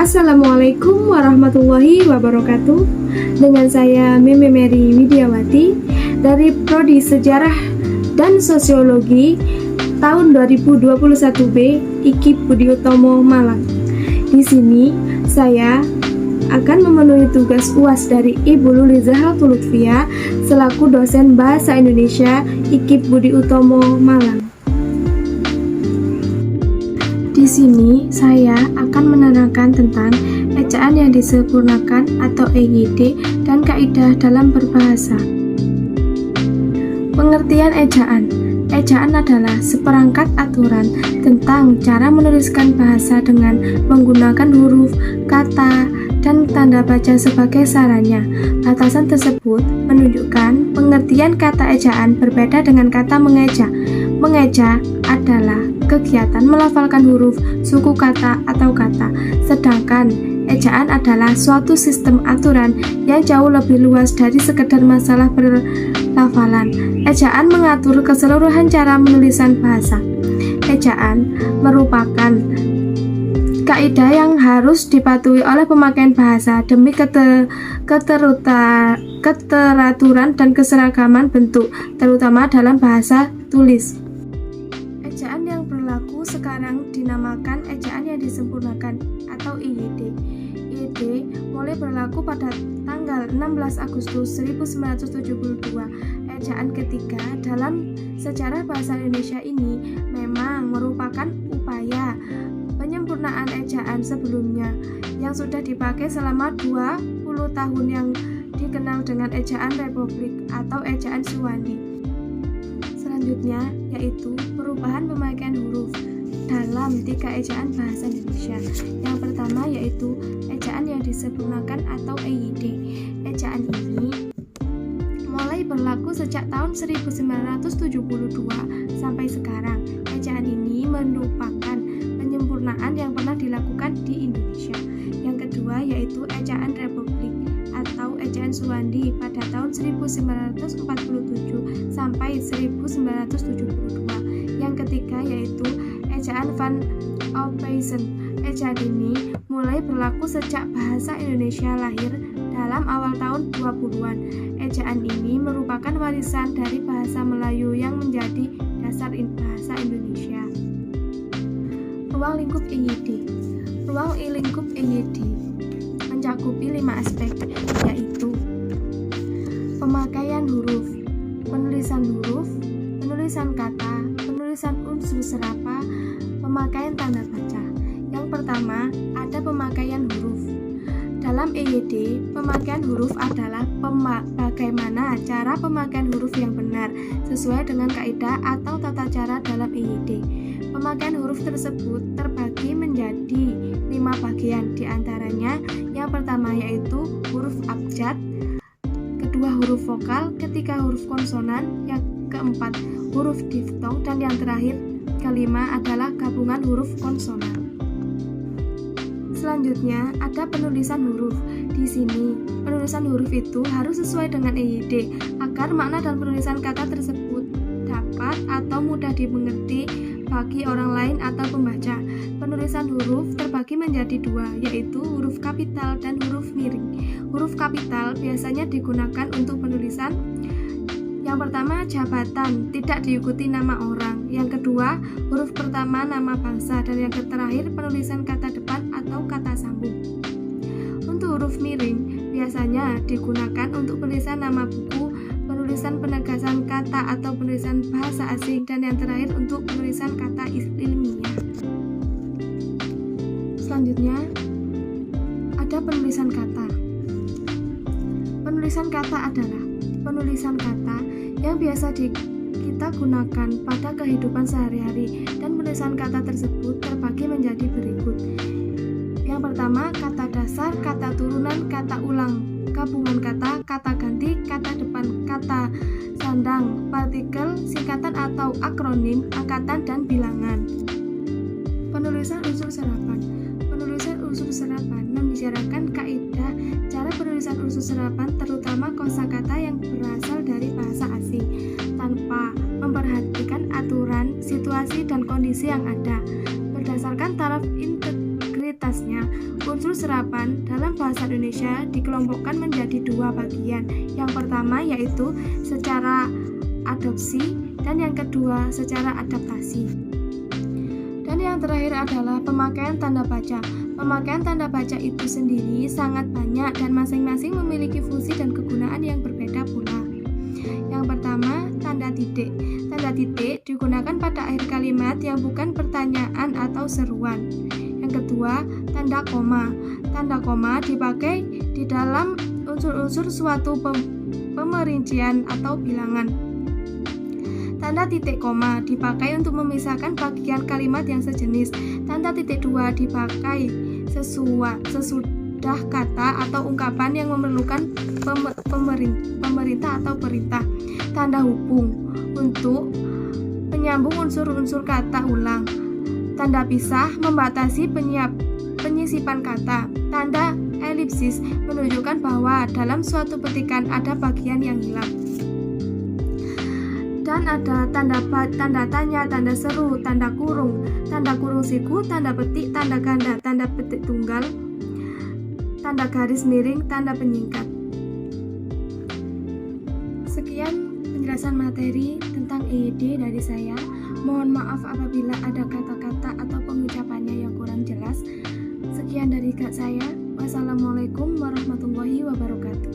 Assalamualaikum warahmatullahi wabarakatuh. Dengan saya Meme Mary Widiawati dari Prodi Sejarah dan Sosiologi tahun 2021B IKIP Budi Utomo Malang. Di sini saya akan memenuhi tugas UAS dari Ibu Luli Zahratul Lutfia selaku dosen Bahasa Indonesia IKIP Budi Utomo Malang. Di sini saya akan menerangkan tentang ejaan yang disempurnakan atau EYD dan kaidah dalam berbahasa. Pengertian ejaan. Ejaan adalah seperangkat aturan tentang cara menuliskan bahasa dengan menggunakan huruf, kata, dan tanda baca sebagai sarannya. Batasan tersebut menunjukkan pengertian kata ejaan berbeda dengan kata mengeja. Mengeja adalah kegiatan melafalkan huruf, suku kata, atau kata, sedangkan ejaan adalah suatu sistem aturan yang jauh lebih luas dari sekedar masalah perlafalan. Ejaan mengatur keseluruhan cara menulisan bahasa. Ejaan merupakan kaidah yang harus dipatuhi oleh pemakaian bahasa demi keteraturan dan keseragaman bentuk, terutama dalam bahasa tulis. Ejaan yang berlaku sekarang dinamakan ejaan yang disempurnakan atau EYD. EYD mulai berlaku pada tanggal 16 Agustus 1972. Ejaan ketiga dalam sejarah bahasa Indonesia ini memang merupakan upaya penyempurnaan ejaan sebelumnya yang sudah dipakai selama 20 tahun yang dikenal dengan ejaan Republik atau ejaan Suwandi. Selanjutnya yaitu perubahan pemakaian huruf dalam 3 ejaan bahasa Indonesia. Yang pertama yaitu ejaan yang disempurnakan atau EYD. Ejaan ini mulai berlaku sejak tahun 1972 sampai sekarang. Ejaan ini merupakan penyempurnaan yang pernah dilakukan di Indonesia. Yang kedua yaitu ejaan Republik atau ejaan Suwandi pada tahun 1947 sampai 1972. Yang ketiga yaitu ejaan Van Ophuijsen. Ejaan ini mulai berlaku sejak bahasa Indonesia lahir dalam awal tahun 20-an. Ejaan ini merupakan warisan dari bahasa Melayu yang menjadi dasar bahasa Indonesia. Ruang lingkup EYD. Ruang lingkup EYD mencakupi 5 aspek, yaitu pemakaian huruf, penulisan huruf, penulisan kata, penulisan unsur serapa, pemakaian tanda baca. Yang pertama, ada pemakaian huruf. Dalam EYD, pemakaian huruf adalah bagaimana cara pemakaian huruf yang benar sesuai dengan kaidah atau tata cara dalam EYD. Pemakaian huruf tersebut terbagi menjadi 5 bagian, diantaranya yang pertama yaitu huruf abjad, kedua huruf vokal, ketiga huruf konsonan, yang keempat huruf diftong, dan yang terakhir kelima adalah gabungan huruf konsonan. Selanjutnya ada penulisan huruf. Di sini penulisan huruf itu harus sesuai dengan EYD agar makna dan penulisan kata tersebut dapat atau mudah dimengerti bagi orang lain atau pembaca. Penulisan huruf terbagi menjadi 2, yaitu huruf kapital dan huruf miring. Huruf kapital biasanya digunakan untuk penulisan. Yang pertama jabatan, tidak diikuti nama orang. Yang kedua huruf pertama nama bangsa, dan yang terakhir penulisan kata depan atau kata sambung. Untuk huruf miring biasanya digunakan untuk penulisan nama buku, penulisan penegasan kata atau penulisan bahasa asing, dan yang terakhir untuk penulisan kata ilmiah. Selanjutnya ada penulisan kata. Penulisan kata adalah penulisan kata yang biasa kita gunakan pada kehidupan sehari-hari, dan penulisan kata tersebut terbagi menjadi berikut. Yang pertama, kata dasar, kata turunan, kata ulang, gabungan kata, kata ganti, kata depan, kata sandang, partikel, singkatan atau akronim, angkatan, dan bilangan. Penulisan unsur serapan. Penulisan unsur serapan membicarakan kaidah cara penulisan unsur serapan, terutama kosakata yang berasal dari bahasa asing, tanpa memperhatikan aturan, situasi, dan kondisi yang ada. Berdasarkan taraf integritas Ringkasnya, unsur serapan dalam bahasa Indonesia dikelompokkan menjadi dua bagian. Yang pertama yaitu secara adopsi dan yang kedua secara adaptasi. Dan yang terakhir adalah pemakaian tanda baca. Pemakaian tanda baca itu sendiri sangat banyak dan masing-masing memiliki fungsi dan kegunaan yang berbeda pula. Yang pertama, tanda titik. Tanda titik digunakan pada akhir kalimat yang bukan pertanyaan atau seruan. Yang kedua, tanda koma. Tanda koma dipakai di dalam unsur-unsur suatu pemerincian atau bilangan. Tanda titik koma dipakai untuk memisahkan bagian kalimat yang sejenis. Tanda titik dua dipakai sesudah kata atau ungkapan yang memerlukan pemerintah atau perintah. Tanda hubung untuk penyambung unsur-unsur kata ulang. Tanda pisah membatasi penyisipan kata. Tanda elipsis menunjukkan bahwa dalam suatu petikan ada bagian yang hilang. Dan ada tanda tanya, tanda seru, tanda kurung siku, tanda petik, tanda ganda, tanda petik tunggal, tanda garis miring, tanda penyingkat. Sekian penjelasan materi tentang EYD dari saya. Mohon maaf apabila ada kata-kata atau pengucapannya yang kurang jelas. Sekian dari saya. Wassalamualaikum warahmatullahi wabarakatuh.